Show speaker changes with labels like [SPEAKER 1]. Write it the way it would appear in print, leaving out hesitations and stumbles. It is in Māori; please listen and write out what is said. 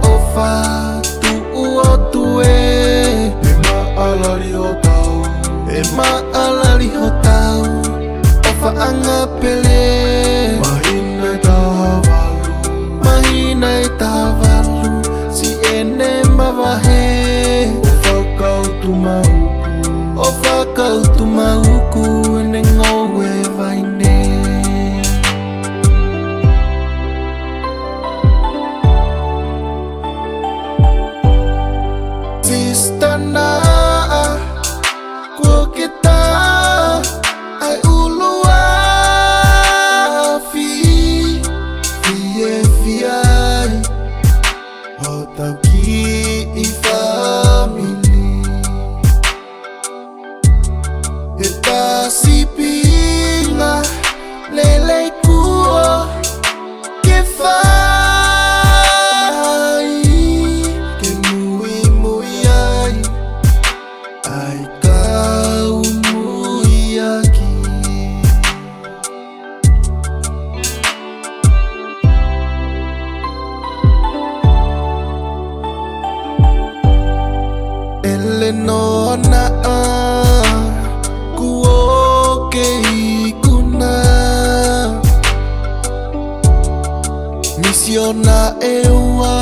[SPEAKER 1] Oatu Oatu e maalali hotau, maalali hotau. Ofa anga pele, mahina tahavalu, mahina tahavalu. Si ene mavahe, ofa kau tumauku, ofa kau tumauku. Ene ngaue vaine. Sista Na'a, kua kita ai ulua fi fiai. Hotau ki famili. Eta sipinga Lile kua ke fai ke mui ai ai kau mui aki. Elenoa Na'a kuo ke ikunai. Misiona ewa